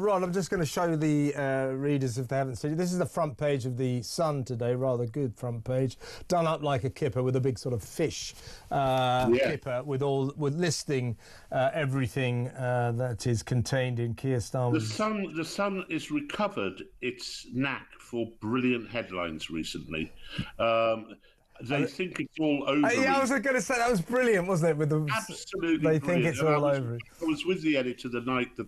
Rod, I'm just going to show the readers, if they haven't seen it. This is the front page of the Sun today, rather good front page, done up like a kipper with a big sort of fish kipper with listing everything that is contained in Keir Starmer's. The Sun has recovered its knack for brilliant headlines recently. They think it's all over. Yeah, I was going to say that was brilliant, wasn't it? With the absolutely, they brilliant. think it's all over. I was with the editor the night the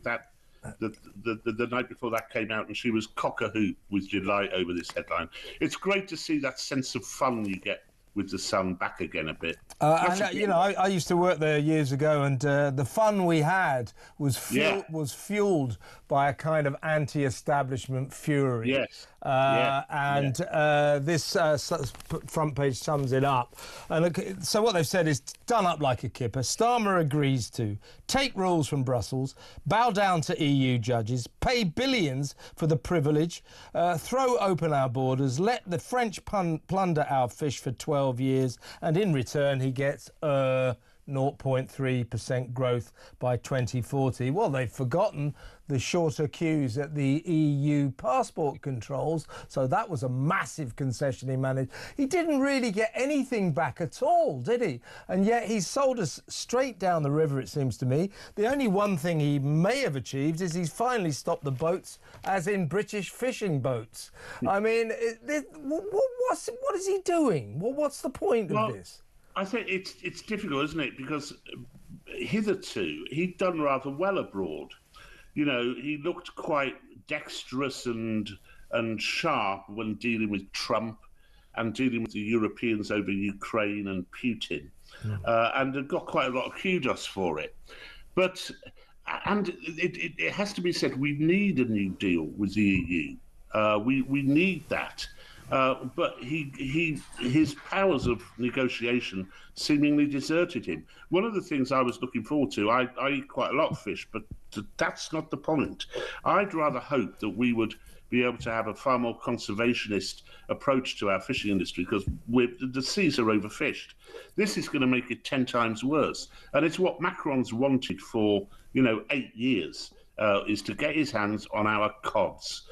night before that came out, and she was cock-a-hoop with delight over this headline. It's great to see that sense of fun you get with the Sun back again a bit. I used to work there years ago, and the fun we had was fueled by a kind of anti-establishment fury. Yes. This front page sums it up. And look, so what they've said is done up like a kipper. Starmer agrees to take rules from Brussels, bow down to EU judges, pay billions for the privilege, throw open our borders, let the French plunder our fish for 12 years, and in return he gets 0.3% growth by 2040. Well, they've forgotten the shorter queues at the EU passport controls, so that was a massive concession he managed. He didn't really get anything back at all, did he? And yet he's sold us straight down the river, it seems to me. The only one thing he may have achieved is he's finally stopped the boats, as in British fishing boats. I mean, what is he doing? What's the point of this? I think it's difficult, isn't it? Because hitherto he'd done rather well abroad. You know, he looked quite dexterous and sharp when dealing with Trump and dealing with the Europeans over Ukraine and Putin, and had got quite a lot of kudos for it. But it has to be said, we need a new deal with the EU. We need that. But his powers of negotiation seemingly deserted him. One of the things I was looking forward to, I eat quite a lot of fish, but that's not the point. I'd rather hope that we would be able to have a far more conservationist approach to our fishing industry, because the seas are overfished. This is going to make it 10 times worse. And it's what Macron's wanted for, 8 years. Is to get his hands on our cods.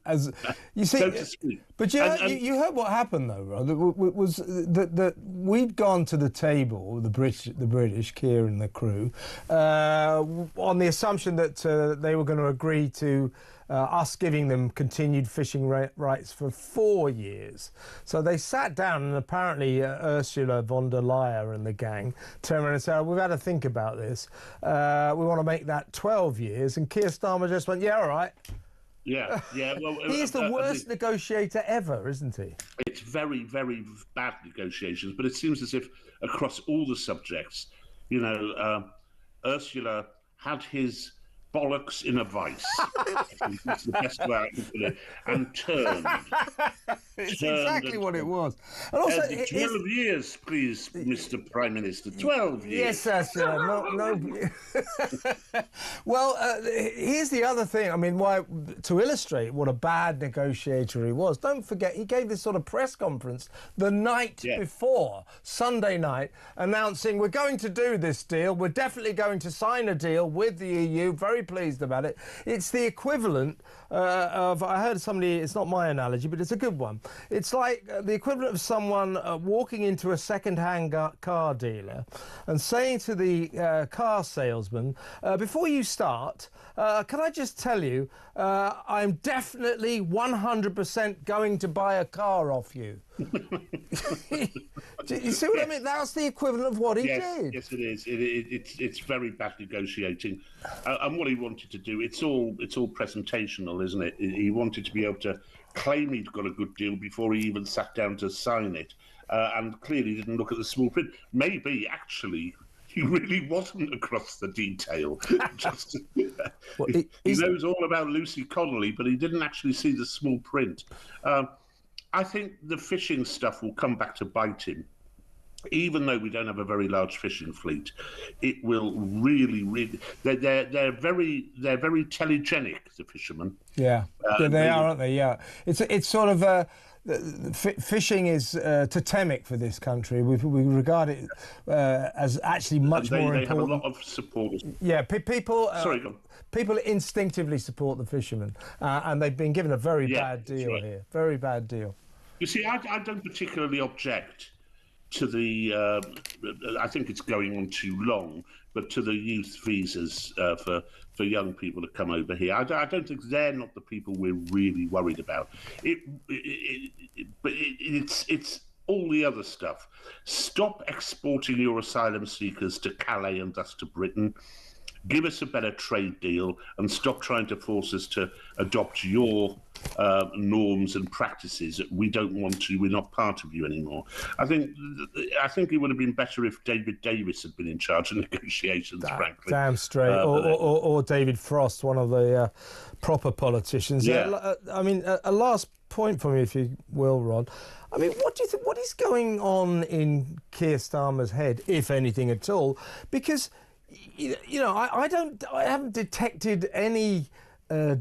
As you see, so to speak. But you heard what happened though, Rod. Was that we'd gone to the table, the British, Keir and the crew, on the assumption that they were going to agree to us giving them continued fishing rights for 4 years. So they sat down, and apparently Ursula von der Leyen and the gang turned around and said, we've had to think about this. We want to make that 12 years. And Keir Starmer just went, yeah, all right. Yeah. Well, he's the worst negotiator ever, isn't he? It's very, very bad negotiations, but it seems as if across all the subjects, Ursula had his bollocks in a vice. That's the best way I can put it. And turned. It's exactly what it was. And also, 12 years, please, Mr. Prime Minister. 12 years. Yes, sir. No. Well, here's the other thing. I mean, to illustrate what a bad negotiator he was, don't forget he gave this sort of press conference the night before, Sunday night, announcing we're going to do this deal. We're definitely going to sign a deal with the EU. Very pleased about it. It's the equivalent of, I heard somebody, it's not my analogy, but it's a good one. It's like the equivalent of someone walking into a second-hand car dealer and saying to the car salesman, before you start, can I just tell you, I'm definitely 100% going to buy a car off you. Do you see what I mean? That's the equivalent of what he did. Yes, it is. It's very bad negotiating, and what he wanted to do, it's all presentational, isn't it? He wanted to be able to claim he'd got a good deal before he even sat down to sign it, and clearly didn't look at the small print. Maybe actually he really wasn't across the detail. He knows all about Lucy Connolly, but he didn't actually see the small print. I think the fishing stuff will come back to bite him. even though we don't have a very large fishing fleet, it will really they're very telegenic, the fishermen. Yeah, they are, aren't they? Yeah, it's sort of fishing is totemic for this country. We regard it as actually much more important. They have a lot of supporters. Yeah, people. Sorry, go on. People instinctively support the fishermen, and they've been given a very bad deal here. Very bad deal. You see, I don't particularly object to the, I think it's going on too long, but to the youth visas for young people to come over here. I don't think they're not the people we're really worried about. But it's all the other stuff. Stop exporting your asylum seekers to Calais and thus to Britain. Give us a better trade deal and stop trying to force us to adopt your norms and practices that we don't want to. We're not part of you anymore. I think it would have been better if David Davis had been in charge of negotiations, frankly. Damn straight. Or David Frost, one of the proper politicians. Yeah. I mean, a last point for me, if you will, Rod. I mean, what do you think? What is going on in Keir Starmer's head, if anything at all? Because you know, I haven't detected any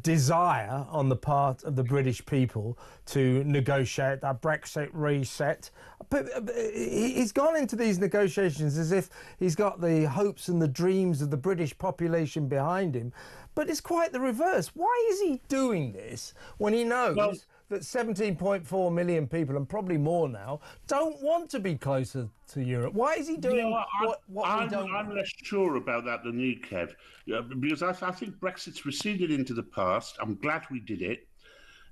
desire on the part of the British people to negotiate that Brexit reset. But he's gone into these negotiations as if he's got the hopes and the dreams of the British population behind him. But it's quite the reverse. Why is he doing this when he knows that 17.4 million people, and probably more now, don't want to be closer to Europe? Why is he doing what we don't want? I'm less sure about that than you, Kev, because I think Brexit's receded into the past. I'm glad we did it.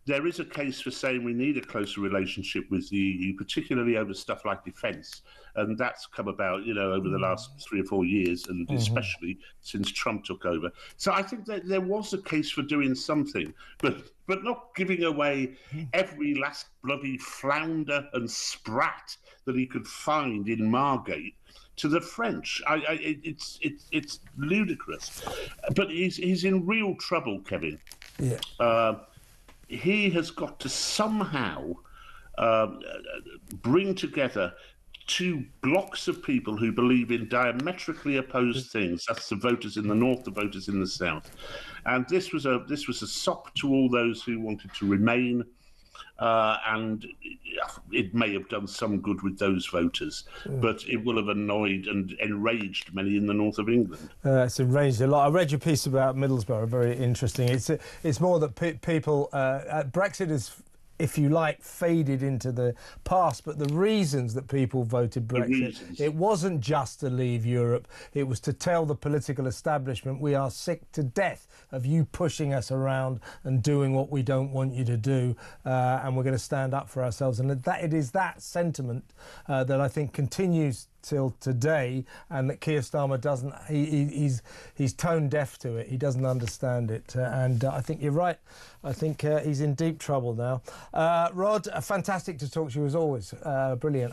There is a case for saying we need a closer relationship with the EU, particularly over stuff like defence. And that's come about, you know, over the last 3 or 4 years, and especially since Trump took over. So I think that there was a case for doing something, but not giving away every last bloody flounder and sprat that he could find in Margate to the French. It's ludicrous. But he's in real trouble, Kevin. Yeah. He has got to somehow bring together two blocks of people who believe in diametrically opposed things. That's the voters in the north, the voters in the south. And this was a sop to all those who wanted to remain. And it may have done some good with those voters, but it will have annoyed and enraged many in the north of England. It's enraged a lot. I read your piece about Middlesbrough, very interesting. It's more that people, Brexit is, if you like, faded into the past, but the reasons that people voted Brexit, it wasn't just to leave Europe, it was to tell the political establishment we are sick to death of you pushing us around and doing what we don't want you to do, and we're going to stand up for ourselves. And it is that sentiment that I think continues till today, and that Keir Starmer doesn't, he's tone deaf to it. He doesn't understand it, and I think you're right. I think he's in deep trouble now. Rod, fantastic to talk to you as always. Brilliant.